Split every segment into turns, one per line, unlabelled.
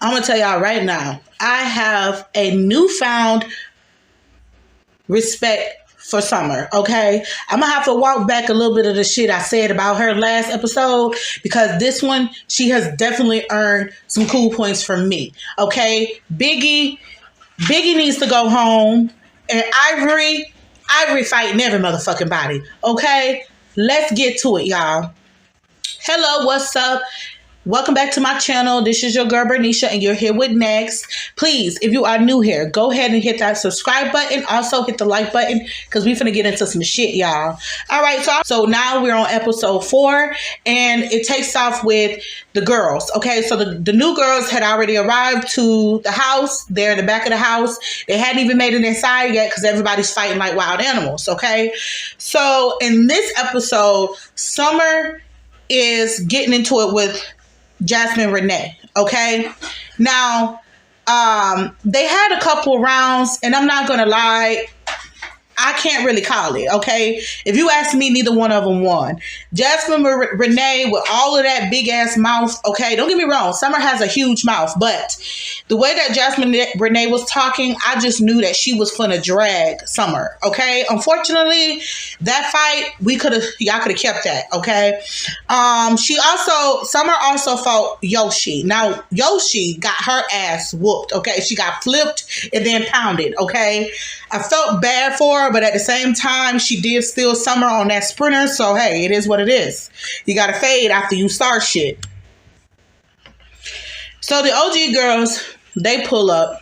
I'm gonna tell y'all right now, I have a newfound respect for Summer, okay? I'm gonna have to walk back a little bit of the shit I said about her last episode, because this one, she has definitely earned some cool points from me, okay? Biggie needs to go home, and Ivory fighting every motherfucking body, okay? Let's get to it, y'all. Hello, what's up? Welcome back to my channel. This is your girl Bernicia, and you're here with N.E.X.T. Please, if you are new here, go ahead and hit that subscribe button. Also hit the like button, because we finna get into some shit, y'all. All right, so now we're on episode 4, and it takes off with the girls. Okay, so the new girls had already arrived to the house. They're in the back of the house. They hadn't even made it inside yet, because everybody's fighting like wild animals. Okay, so in this episode, Summer is getting into it with Jasmine Renee, okay? Now, they had a couple rounds, and I'm not gonna lie, I can't really call it, okay? If you ask me, neither one of them won. Jasmine Renee, with all of that big ass mouth, okay? Don't get me wrong, Summer has a huge mouth, but the way that Jasmine Renee was talking, I just knew that she was finna drag Summer, okay? Unfortunately, that fight, y'all could have kept that, okay? Summer also fought Yoshi. Now, Yoshi got her ass whooped, okay? She got flipped and then pounded, okay? I felt bad for her, but at the same time, she did steal Summer on that sprinter, so hey, it is what it is. You gotta fade after you start shit. So the OG girls, they pull up.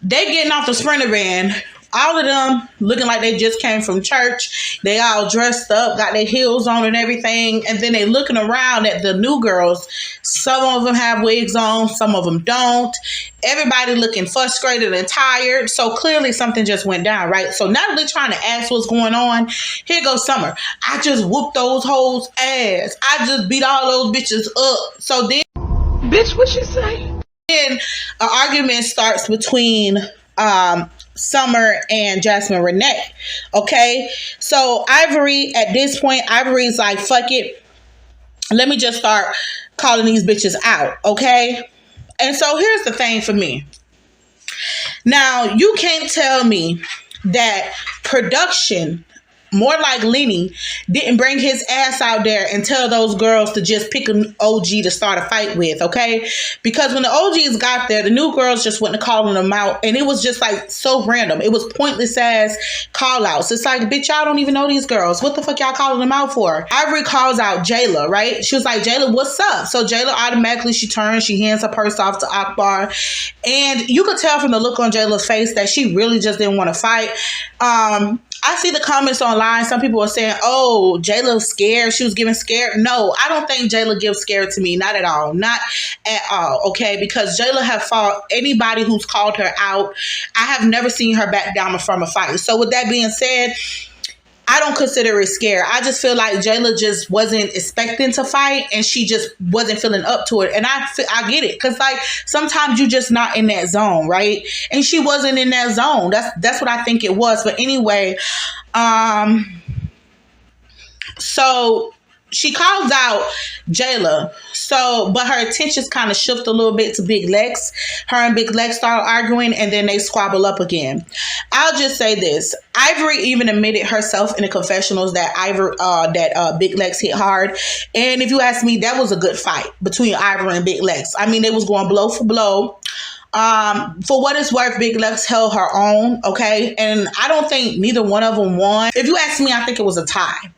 They getting off the sprinter van. All of them looking like they just came from church. They all dressed up, got their heels on and everything. And then they looking around at the new girls. Some of them have wigs on, some of them don't. Everybody looking frustrated and tired. So clearly something just went down, right? So now they're trying to ask what's going on. Here goes Summer. I just whooped those hoes' ass. I just beat all those bitches up. So then,
bitch, what you say?
Then an argument starts between Summer and Jasmine Renee. Okay, so Ivory, at this point, Ivory's like, fuck it, let me just start calling these bitches out. Okay, and so here's the thing for me. Now, you can't tell me that production, more like Lenny, didn't bring his ass out there and tell those girls to just pick an OG to start a fight with, okay? Because when the OGs got there, the new girls just went to calling them out, and it was just like so random. It was pointless ass call outs. It's like, bitch, y'all don't even know these girls. What the fuck y'all calling them out for? Ivory calls out Jayla, right? She was like, Jayla, what's up? So Jayla automatically, she turns, she hands her purse off to Akbar, and you could tell from the look on Jayla's face that she really just didn't want to fight. I see the comments online. Some people are saying, oh, Jayla was scared. She was giving scared. No, I don't think Jayla gives scared to me. Not at all. Not at all. Okay. Because Jayla have fought anybody who's called her out. I have never seen her back down from a fight. So with that being said, I don't consider it scare. I just feel like Jayla just wasn't expecting to fight, and she just wasn't feeling up to it. And I get it, because like sometimes you just not in that zone, right? And she wasn't in that zone. That's what I think it was. But anyway, so she calls out Jayla. So, but her attentions kind of shift a little bit to Big Lex. Her and Big Lex start arguing, and then they squabble up again. I'll just say this. Ivory even admitted herself in the confessionals that Big Lex hit hard. And if you ask me, that was a good fight between Ivory and Big Lex. I mean, they was going blow for blow. For what it's worth, Big Lex held her own, okay? And I don't think neither one of them won. If you ask me, I think it was a tie.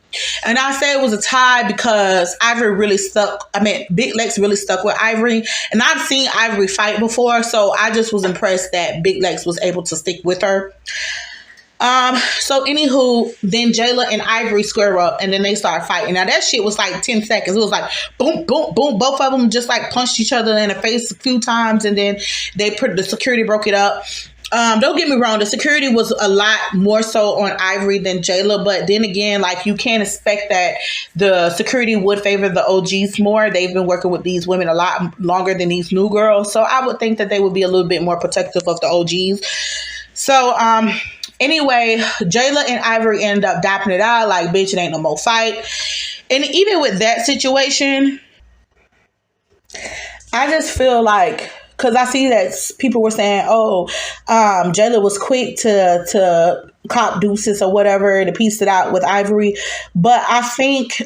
And I say it was a tie because Big Lex really stuck with Ivory. And I've seen Ivory fight before, so I just was impressed that Big Lex was able to stick with her. So anywho, then Jayla and Ivory square up, and then they start fighting. Now that shit was like 10 seconds. It was like boom, boom, boom. Both of them just like punched each other in the face a few times, and then the security broke it up. Don't get me wrong, the security was a lot more so on Ivory than Jayla, but then again, like, you can't expect that the security would favor the OGs more. They've been working with these women a lot longer than these new girls, so I would think that they would be a little bit more protective of the OGs. So, anyway, Jayla and Ivory end up dapping it out, like, bitch, it ain't no more fight. And even with that situation, I just feel like, because I see that people were saying, "Oh, Jayla was quick to cop deuces or whatever to piece it out with Ivory," but I think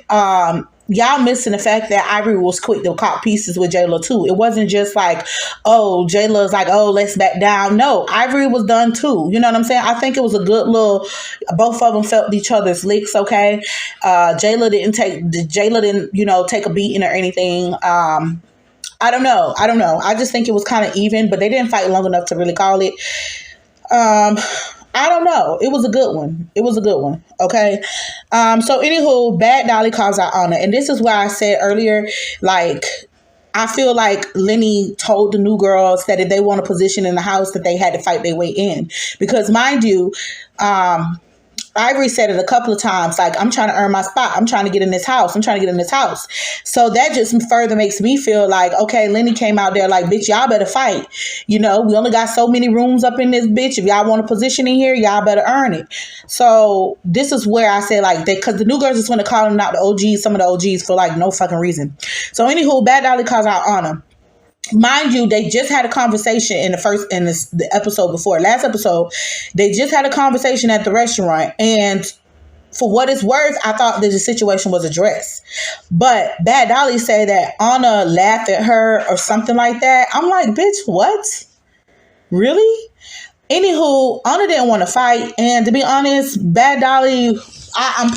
y'all missing the fact that Ivory was quick to cop pieces with Jayla too. It wasn't just like, "Oh, Jayla's like, oh, let's back down." No, Ivory was done too. You know what I'm saying? I think it was a good little. Both of them felt each other's licks. Okay, Jayla didn't take a beating or anything. I don't know. I just think it was kind of even, but they didn't fight long enough to really call it. I don't know. It was a good one. Okay. So anywho, Bad Dolly calls out Anna. And this is why I said earlier, like, I feel like Lenny told the new girls that if they want a position in the house, that they had to fight their way in. Because mind you, Ivory said it a couple of times, like, I'm trying to earn my spot. I'm trying to get in this house. So that just further makes me feel like, okay, Lenny came out there like, bitch, y'all better fight. We only got so many rooms up in this bitch. If y'all want a position in here, y'all better earn it. So this is where I say, like, because the new girls just want to call out the OGs, some of the OGs for like no fucking reason. So anywho, Bad Dolly calls out Anna. Mind you, they just had a conversation the episode before last episode. They just had a conversation at the restaurant, and for what it's worth, I thought that the situation was addressed. But Bad Dolly said that Anna laughed at her or something like that. I'm like, bitch, what? Really? Anywho, Anna didn't want to fight, and to be honest, Bad Dolly, I'm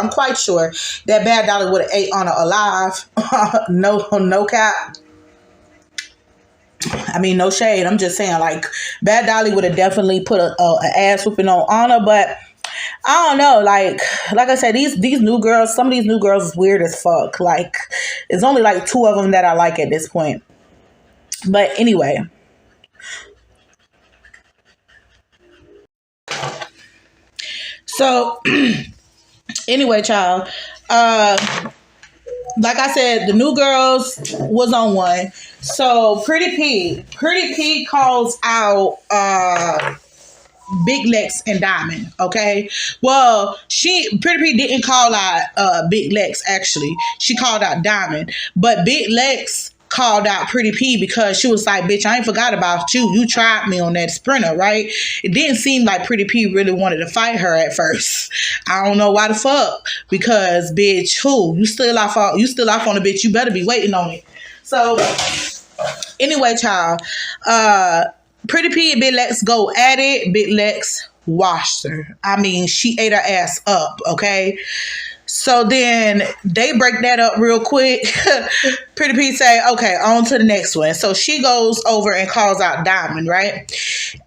quite sure that Bad Dolly would have ate Anna alive. No cap. I mean, no shade. I'm just saying, like, Bad Dolly would have definitely put a ass whooping on Anna, but I don't know. Like I said, these new girls, some of these new girls is weird as fuck. Like, it's only like 2 of them that I like at this point. But anyway. So, anyway, child. Like I said, the new girls was on one. So Pretty P calls out Big Lex and Diamond. Okay. Well, Pretty P didn't call out Big Lex actually. She called out Diamond. But Big Lex called out Pretty P because she was like, bitch, I ain't forgot about you. You tried me on that sprinter, right? It didn't seem like Pretty P really wanted to fight her at first. I don't know why the fuck. Because, bitch, who? You still off on the bitch. You better be waiting on it. So, anyway, child. Pretty P and Big Lex go at it. Big Lex washed her. I mean, she ate her ass up, okay? So then they break that up real quick. Pretty P say, okay, on to the next one. So she goes over and calls out Diamond, right?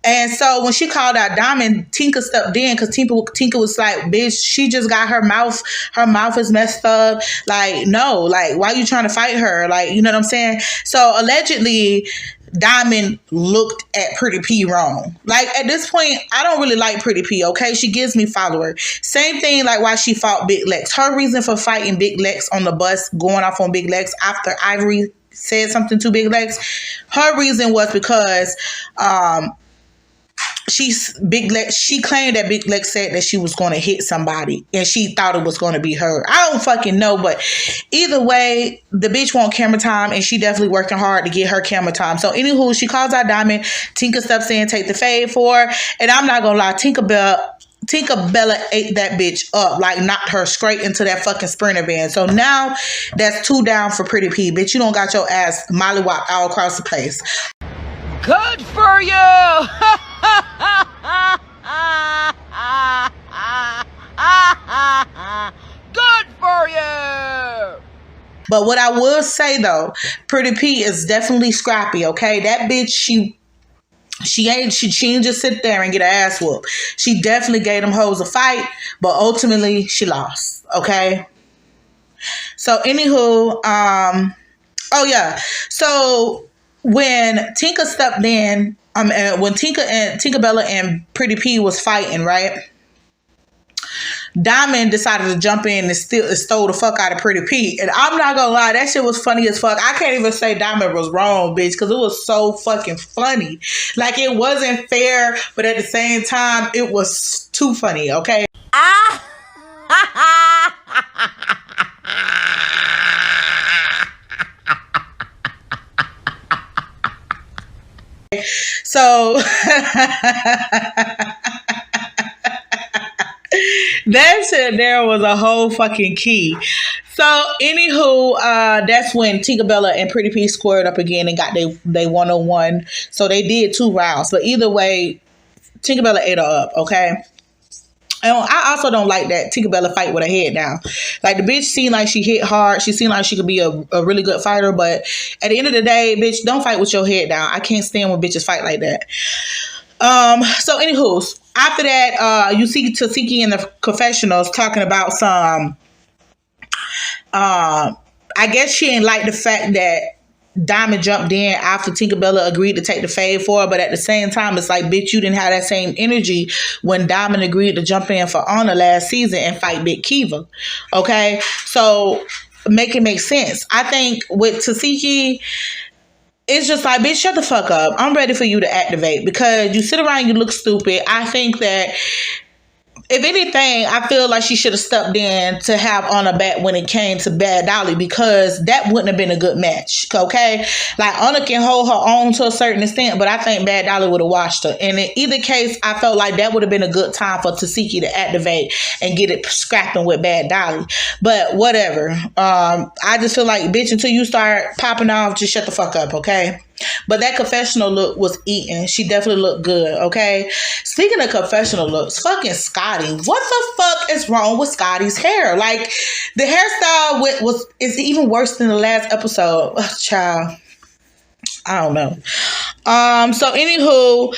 And so when she called out Diamond, Tinka stepped in because Tinka was like, bitch, she just got her mouth is messed up. Like, no, like, why you trying to fight her? Like, you know what I'm saying? So allegedly, Diamond looked at Pretty P wrong. Like, at this point, I don't really like Pretty P, okay? She gives me follower. Same thing like why she fought Big Lex. Her reason for fighting Big Lex on the bus, going off on Big Lex after Ivory said something to Big Lex, her reason was because she claimed that Big Lex said that she was going to hit somebody and she thought it was going to be her. I don't fucking know, but either way, the bitch want camera time and she definitely working hard to get her camera time. So anywho, she calls out Diamond. Tinka steps in, take the fade for her. And I'm not going to lie, Tinka Bella ate that bitch up, like knocked her straight into that fucking sprinter van. So now that's 2 down for Pretty P. Bitch, you don't got your ass mollywopped all across the place.
Good for you! Good for you!
But what I will say though, Pretty P is definitely scrappy, okay? That bitch, she ain't just sit there and get her ass whooped. She definitely gave them hoes a fight, but ultimately she lost, okay? So anywho, oh yeah. So when Tinka stepped in, when Tinka Bella and Pretty P was fighting, right? Diamond decided to jump in and stole the fuck out of Pretty P. And I'm not gonna lie, that shit was funny as fuck. I can't even say Diamond was wrong, bitch, because it was so fucking funny. Like, it wasn't fair, but at the same time, it was too funny, okay? So that shit there was a whole fucking key. So, anywho, that's when Tinkerbella and Pretty P squared up again and got they 101. So they did 2 rounds. But either way, Tinkerbella ate her up, okay? And I also don't like that Tinkerbella fight with her head down. Like, the bitch seemed like she hit hard. She seemed like she could be a really good fighter. But at the end of the day, bitch, don't fight with your head down. I can't stand when bitches fight like that. So anywho, after that, you see Tasiki in the confessionals talking about some, I guess she didn't like the fact that Diamond jumped in after Tinkerbella agreed to take the fade for her, but at the same time, it's like, bitch, you didn't have that same energy when Diamond agreed to jump in for Honor last season and fight Big Kiva. Okay? So, make it make sense. I think with Tasiki, it's just like, bitch, shut the fuck up. I'm ready for you to activate because you sit around, you look stupid. I think that if anything, I feel like she should have stepped in to have Honor back when it came to Bad Dolly because that wouldn't have been a good match, okay? Like, Honor can hold her own to a certain extent, but I think Bad Dolly would have washed her. And in either case, I felt like that would have been a good time for Tasiki to activate and get it scrapping with Bad Dolly. But whatever. I just feel like, bitch, until you start popping off, just shut the fuck up, okay? But that confessional look was eating. She definitely looked good, okay? Speaking of confessional looks, fucking Scotty. What the fuck is wrong with Scotty's hair? Like, the hairstyle is even worse than the last episode. Ugh, child. I don't know. So anywho,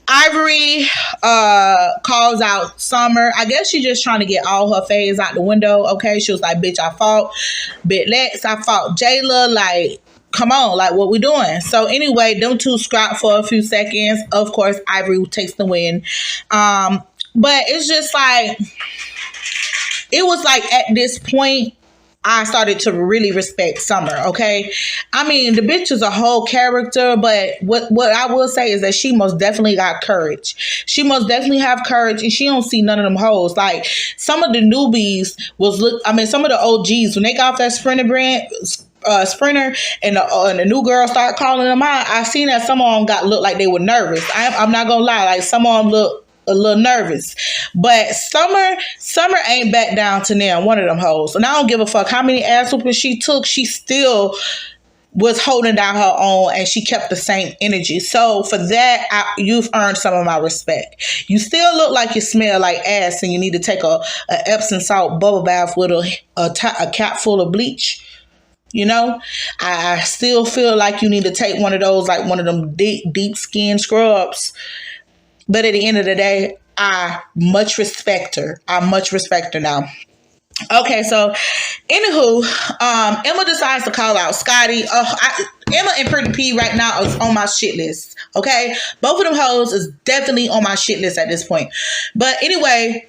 Ivory calls out Summer. I guess she's just trying to get all her phase out the window, okay? She was like, bitch, I fought N.E.X.T, I fought Jayla, like, come on, like, what we doing? So anyway, them two scrap for a few seconds. Of course, Ivory takes the win. But it's just like, it was like at this point, I started to really respect Summer, okay? I mean, the bitch is a whole character, but what I will say is that she most definitely got courage. She most definitely have courage, and she don't see none of them hoes. Like, some of the newbies some of the OGs, when they got off that sprinter and the new girl start calling them out, I seen that some of them looked like they were nervous. I'm not gonna lie, like, some of them look a little nervous, but Summer ain't back down to now one of them hoes, and I don't give a fuck how many ass whoopings she took. She still was holding down her own, and she kept the same energy. So for that, you've earned some of my respect. You still look like you smell like ass, and you need to take a Epsom salt bubble bath with a cap full of bleach. You know, I still feel like you need to take one of those, like one of them deep skin scrubs. But at the end of the day, I much respect her. I much respect her now. Okay, so anywho, Emma decides to call out Scotty. Emma and Pretty P right now is on my shit list. Okay, both of them hoes is definitely on my shit list at this point. But anyway,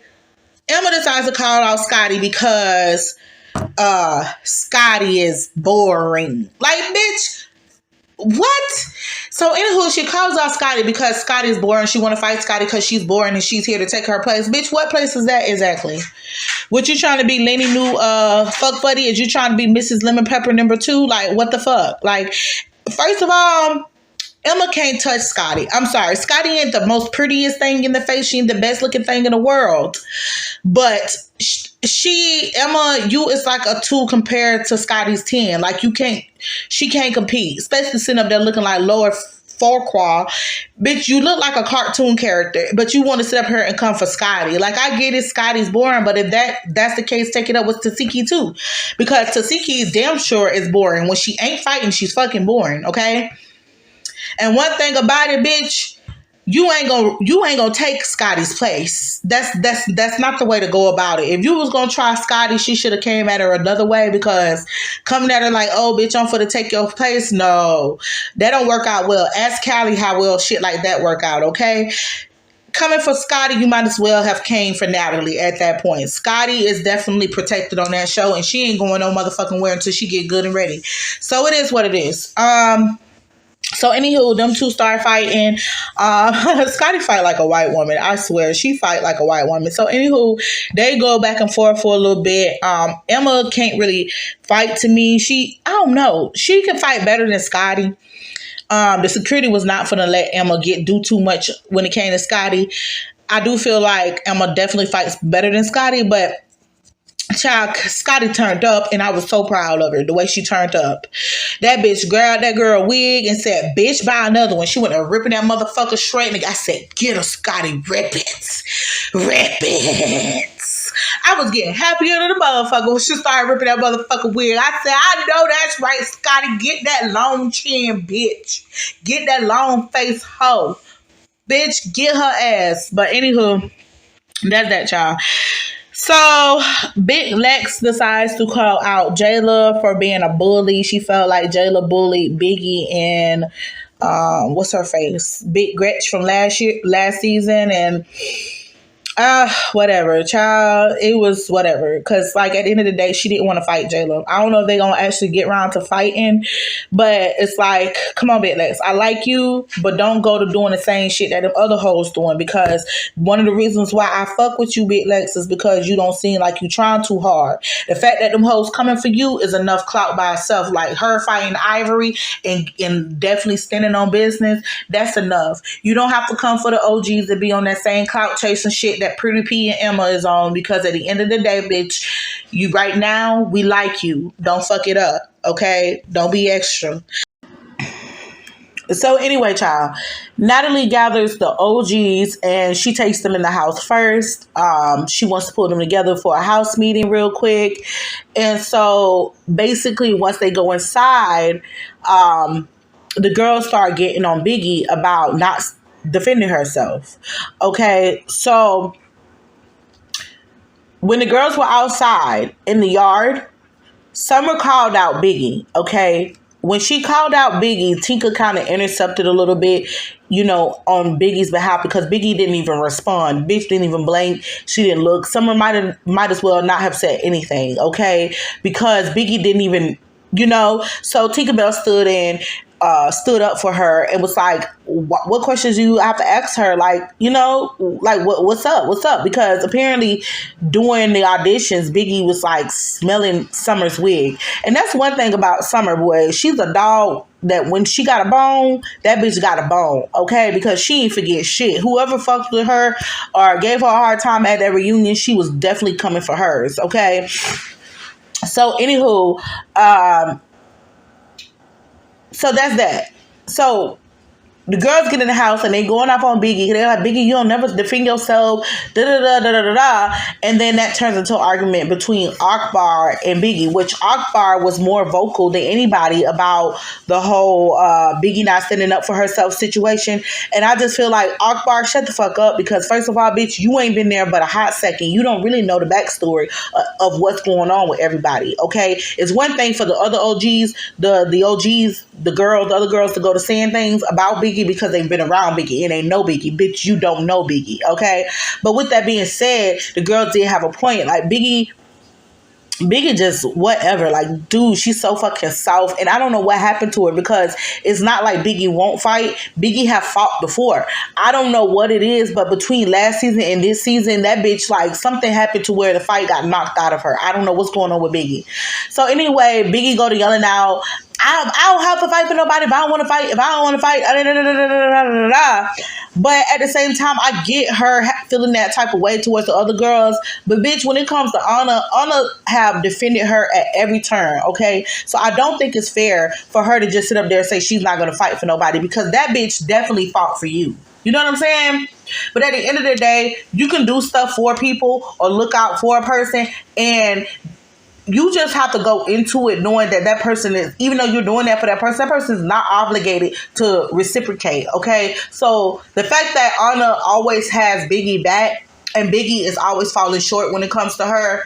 Emma decides to call out Scotty because Scotty is boring. Like, bitch, what? So anywho, she calls out Scotty because Scotty's boring. She want to fight Scotty because she's boring and she's here to take her place. Bitch, what place is that exactly? What, you trying to be Lenny New fuck buddy? Is you trying to be Mrs. Lemon Pepper number 2? Like, what the fuck? Like, first of all, Emma can't touch Scotty. I'm sorry. Scotty ain't the most prettiest thing in the face. She ain't the best looking thing in the world. But Emma, you is like a 2 compared to Scotty's 10. Like, she can't compete. Especially sitting up there looking like Lord Farquaad. Bitch, you look like a cartoon character, but you want to sit up here and come for Scotty. Like, I get it, Scotty's boring, but if that's the case, take it up with Tasiki too. Because Tasiki is damn sure is boring. When she ain't fighting, she's fucking boring, okay? And one thing about it, bitch, you ain't gonna take Scotty's place. That's not the way to go about it. If you was gonna try Scotty, she should have came at her another way, because coming at her like, oh bitch, I'm finna take your place. No, that don't work out well. Ask Callie how well shit like that work out, okay? Coming for Scotty, you might as well have came for Natalie at that point. Scotty is definitely protected on that show, and she ain't going no motherfucking where until she get good and ready. So it is what it is. So anywho, them two start fighting. Scotty fight like a white woman. I swear, she fight like a white woman. So anywho, they go back and forth for a little bit. Emma can't really fight to me. I don't know. She can fight better than Scotty. The security was not gonna let Emma do too much when it came to Scotty. I do feel like Emma definitely fights better than Scotty, but child, Scotty turned up, and I was so proud of her, the way she turned up. That bitch grabbed that girl wig and said, bitch, buy another one. She went and ripping that motherfucker straight, and I said, get her, Scotty, rip it. Rip it. I was getting happier than the motherfucker when she started ripping that motherfucker wig. I said, I know that's right, Scotty. Get that long chin, bitch. Get that long face hoe. Bitch, get her ass. But anywho, that's that, child. So, Big Lex decides to call out Jayla for being a bully. She felt like Jayla bullied Biggie and what's her face? Big Gretch from last season, and whatever, child. It was whatever. Because, like, at the end of the day, she didn't want to fight J-Lo. I don't know if they're going to actually get around to fighting. But it's like, come on, Big Lex. I like you, but don't go to doing the same shit that the other hoes doing. Because one of the reasons why I fuck with you, Big Lex, is because you don't seem like you trying too hard. The fact that them hoes coming for you is enough clout by itself. Like, her fighting Ivory and definitely standing on business, that's enough. You don't have to come for the OGs to be on that same clout chasing shit that Pretty P and Emma is on, because at the end of the day, bitch, you right now, we like you. Don't fuck it up, okay? Don't be extra. So anyway, child, Natalie gathers the OGs and she takes them in the house first. She wants to pull them together for a house meeting real quick. And so basically once they go inside, the girls start getting on Biggie about not defending herself. Okay, so when the girls were outside in the yard, Summer called out Biggie, okay? When she called out Biggie, Tinka kind of intercepted a little bit, you know, on Biggie's behalf, because Biggie didn't even respond. Bitch didn't even blink. She didn't look. Summer might as well not have said anything, okay? Because Biggie didn't even, you know. So Tinkerbell stood up for her and was like, what questions do you have to ask her? Like, you know, like what's up? Because apparently during the auditions, Biggie was like smelling Summer's wig. And that's one thing about Summer, boy. She's a dog that when she got a bone, that bitch got a bone, okay? Because she ain't forget shit. Whoever fucked with her or gave her a hard time at that reunion, she was definitely coming for hers, okay? So anywho, so that's that. So the girls get in the house and they going off on Biggie. They're like, Biggie, you don't never defend yourself. Da da da da da da. And then that turns into an argument between Akbar and Biggie, which Akbar was more vocal than anybody about the whole Biggie not standing up for herself situation. And I just feel like, Akbar, shut the fuck up, because first of all, bitch, you ain't been there but a hot second. You don't really know the backstory of what's going on with everybody. Okay, it's one thing for the other OGs, the OGs, the other girls to go to saying things about Biggie because they've been around Biggie and they know Biggie. Bitch, you don't know Biggie, okay? But with that being said, the girls did have a point. Like, Biggie just whatever. Like, dude, she's so fucking soft, and I don't know what happened to her, because it's not like Biggie won't fight. Biggie have fought before. I don't know what it is, but between last season and this season, that bitch, like, something happened to where the fight got knocked out of her. I don't know what's going on with Biggie. So anyway, Biggie go to yelling out, I don't have to fight for nobody if I don't want to fight. If I don't want to fight, but at the same time, I get her feeling that type of way towards the other girls. But bitch, when it comes to Anna have defended her at every turn. Okay, so I don't think it's fair for her to just sit up there and say she's not going to fight for nobody, because that bitch definitely fought for you. You know what I'm saying? But at the end of the day, you can do stuff for people or look out for a person, and you just have to go into it knowing that person is, even though you're doing that for that person is not obligated to reciprocate, okay? So the fact that Anna always has Biggie back and Biggie is always falling short when it comes to her,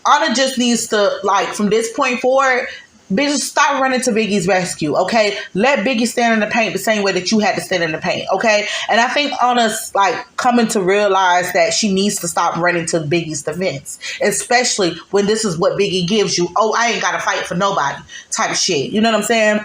Anna just needs to, like, from this point forward, bitch, stop running to Biggie's rescue, okay? Let Biggie stand in the paint the same way that you had to stand in the paint, okay? And I think Anna's, like, coming to realize that she needs to stop running to Biggie's defense, especially when this is what Biggie gives you. Oh, I ain't got to fight for nobody type of shit. You know what I'm saying?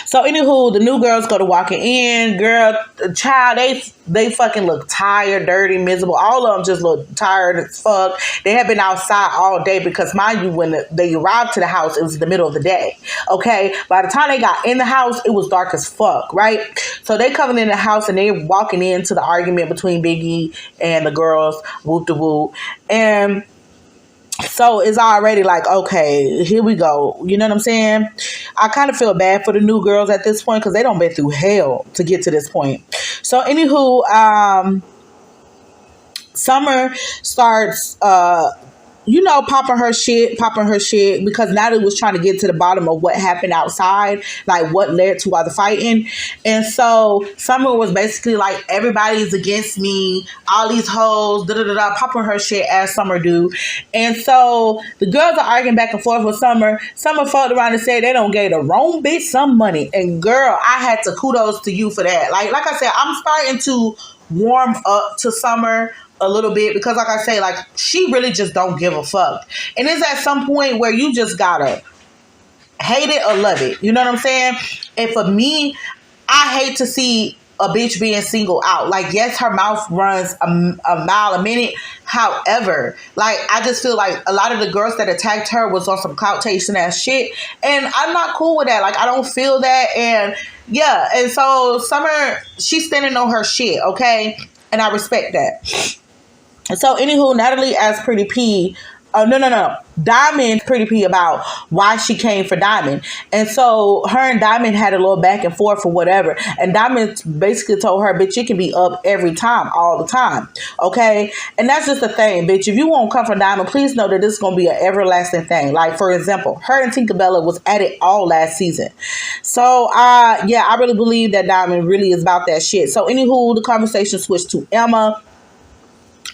So So anywho, the new girls go to walking in. Girl, child, they fucking look tired, dirty, miserable. All of them just look tired as fuck. They have been outside all day because, mind you, when they arrived to the house, it was the middle of the day. Okay, by the time they got in the house, it was dark as fuck, right? So they coming in the house and they walking into the argument between Biggie and the girls, whoop de whoop, and so it's already like, okay, here we go. You know what I'm saying? I kind of feel bad for the new girls at this point because they don't been through hell to get to this point. So anywho, Summer starts popping her shit because Natalie was trying to get to the bottom of what happened outside, like what led to all the fighting. And so Summer was basically like, everybody's against me, all these hoes, popping her shit as Summer do. And so the girls are arguing back and forth with Summer. Summer folded around and said they don't get the wrong bitch some money. And girl, I had to kudos to you for that. Like I said, I'm starting to warm up to Summer a little bit because, like I say, like, she really just don't give a fuck. And it's at some point where you just gotta hate it or love it. You know what I'm saying? And for me, I hate to see a bitch being singled out. Like, yes, her mouth runs a mile a minute. However, like, I just feel like a lot of the girls that attacked her was on some clout chasing ass shit. And I'm not cool with that. Like, I don't feel that. And yeah. And so Summer, she's standing on her shit. Okay. And I respect that. So, anywho, Natalie asked Pretty P, Diamond Pretty P about why she came for Diamond. And so her and Diamond had a little back and forth or whatever. And Diamond basically told her, bitch, you can be up every time, all the time. Okay? And that's just the thing, bitch. If you won't come for Diamond, please know that this is going to be an everlasting thing. Like, for example, her and Tinkerbella was at it all last season. So, I really believe that Diamond really is about that shit. So, anywho, the conversation switched to Emma.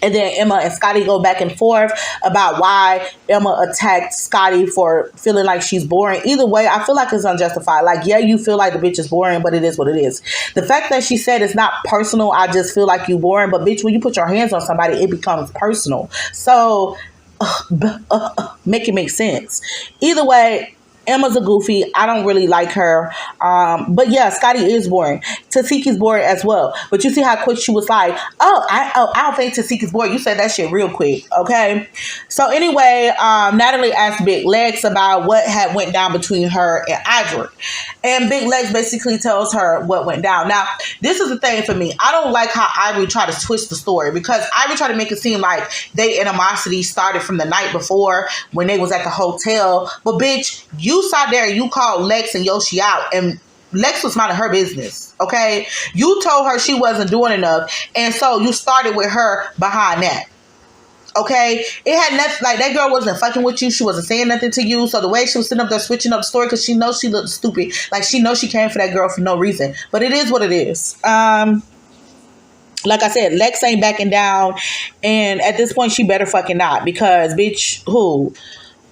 And then Emma and Scotty go back and forth about why Emma attacked Scotty for feeling like she's boring. Either way, I feel like it's unjustified. Like, yeah, you feel like the bitch is boring, but it is what it is. The fact that she said it's not personal, I just feel like you boring. But bitch, when you put your hands on somebody, it becomes personal. So, make it make sense. Either way, Emma's a goofy. I don't really like her. But yeah, Scotty is boring. Tasiki's boring as well. But you see how quick she was like, I don't think Tasiki's boring. You said that shit real quick. Okay. So anyway, Natalie asked Big Legs about what had went down between her and Ivory. And Big Legs basically tells her what went down. Now, this is the thing for me. I don't like how Ivory tried to twist the story because Ivory tried to make it seem like they animosity started from the night before when they was at the hotel. But bitch, you sat there and you called Lex and Yoshi out, and Lex was minding her business, okay? You told her she wasn't doing enough, and so you started with her behind that, okay? It had nothing, like, that girl wasn't fucking with you. She wasn't saying nothing to you. So the way she was sitting up there switching up the story, because she knows she looked stupid. Like, she knows she came for that girl for no reason. But it is what it is. Like I said, Lex ain't backing down, and at this point, she better fucking not, because, bitch, who?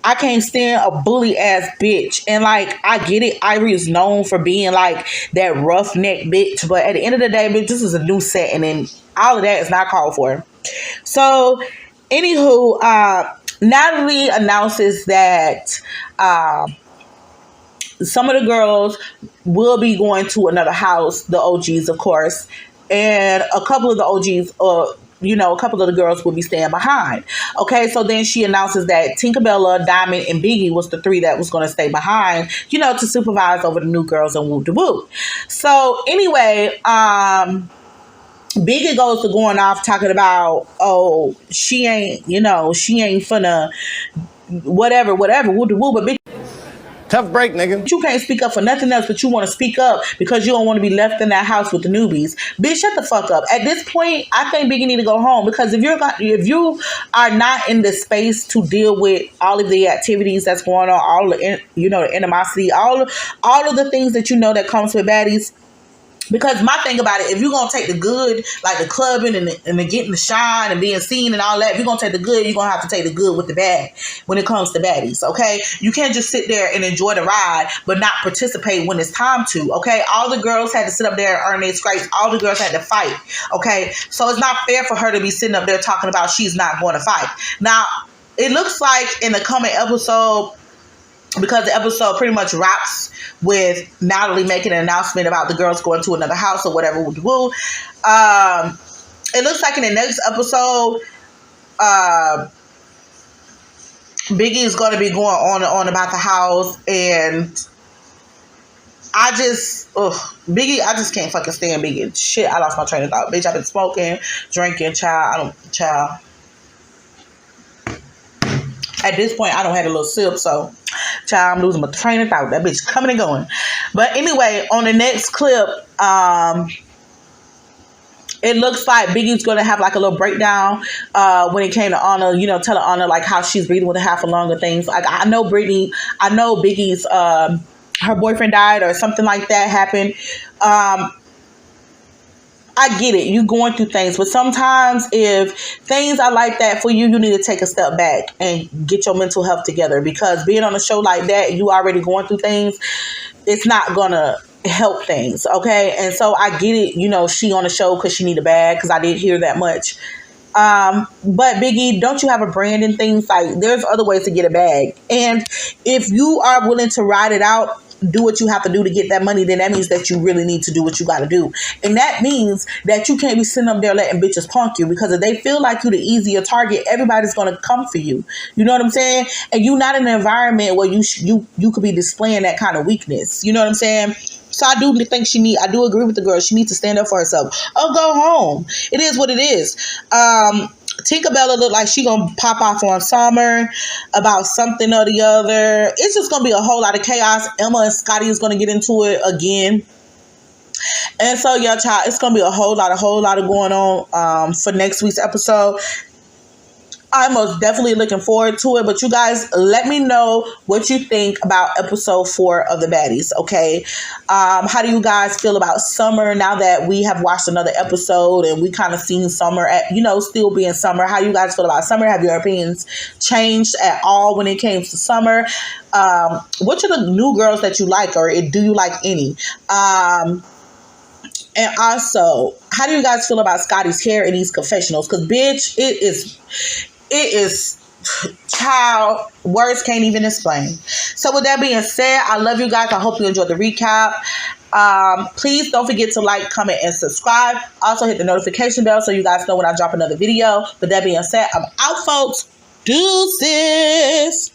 I can't stand a bully ass bitch. And like, I get it. Ivory is known for being like that roughneck bitch. But at the end of the day, bitch, this is a new setting and all of that is not called for. So, anywho, Natalie announces that some of the girls will be going to another house, the OGs, of course. And a couple of the OGs, a couple of the girls will be staying behind. Okay, so then she announces that Tinkerbella, Diamond, and Biggie was the three that was going to stay behind, to supervise over the new girls and whoop de whoop. So anyway, Biggie goes to going off talking about, she ain't finna whatever, whoop de whoop, but bitch,
tough break, nigga.
You can't speak up for nothing else, but you want to speak up because you don't want to be left in that house with the newbies. Bitch, shut the fuck up. At this point, I think Biggie need to go home because if you are not in the space to deal with all of the activities that's going on, all the the animosity, all of the things that that comes with baddies. Because my thing about it, if you're going to take the good, like the clubbing and the getting the shine and being seen and all that, if you're going to take the good, you're going to have to take the good with the bad when it comes to baddies, okay? You can't just sit there and enjoy the ride but not participate when it's time to, okay? All the girls had to sit up there and earn their scrapes. All the girls had to fight, okay? So it's not fair for her to be sitting up there talking about she's not going to fight. Now, it looks like in the coming episode, because the episode pretty much wraps with Natalie making an announcement about the girls going to another house or whatever. It looks like in the next episode, Biggie is going to be going on and on about the house, and Biggie, I just can't fucking stand Biggie. Shit, I lost my train of thought. Bitch, I've been smoking, drinking, child. At this point, I don't have a little sip, so, child, I'm losing my train of thought. That bitch coming and going. But anyway, on the next clip, it looks like Biggie's going to have like a little breakdown when it came to Anna, telling Anna like how she's breathing with a half a lung and things. Like, I know Biggie's, her boyfriend died or something like that happened. I get it. You going through things, but sometimes if things are like that for you, you need to take a step back and get your mental health together, because being on a show like that, you already going through things. It's not going to help things. Okay. And so I get it. She on the show because she need a bag, because I did hear that much. But Biggie, don't you have a brand and things? Like, there's other ways to get a bag. And if you are willing to ride it out, do what you have to do to get that money, then that means that you really need to do what you got to do. And that means that you can't be sitting up there letting bitches punk you, because if they feel like you the easier target, everybody's going to come for you. You know what I'm saying? And you're not in an environment where you could be displaying that kind of weakness. You know what I'm saying? So I do think I do agree with the girl. She needs to stand up for herself or go home. It is what it is. Tinkerbella look like she gonna pop off on Summer about something or the other. It's just gonna be a whole lot of chaos. Emma and Scotty is gonna get into it again. And so, yeah, child, it's gonna be a whole lot of going on for next week's episode. I'm most definitely looking forward to it. But you guys, let me know what you think about episode 4 of the Baddies, okay? How do you guys feel about Summer now that we have watched another episode and we kind of seen Summer at, still being Summer? How you guys feel about Summer? Have your opinions changed at all when it came to Summer? Which are the new girls that you like, or do you like any? And also, how do you guys feel about Scotty's hair in these confessionals? Because, bitch, it is, child, words can't even explain. So with that being said, I love you guys. I hope you enjoyed the recap. Please don't forget to like, comment, and subscribe. Also hit the notification bell so you guys know when I drop another video. With that being said, I'm out, folks. Deuces.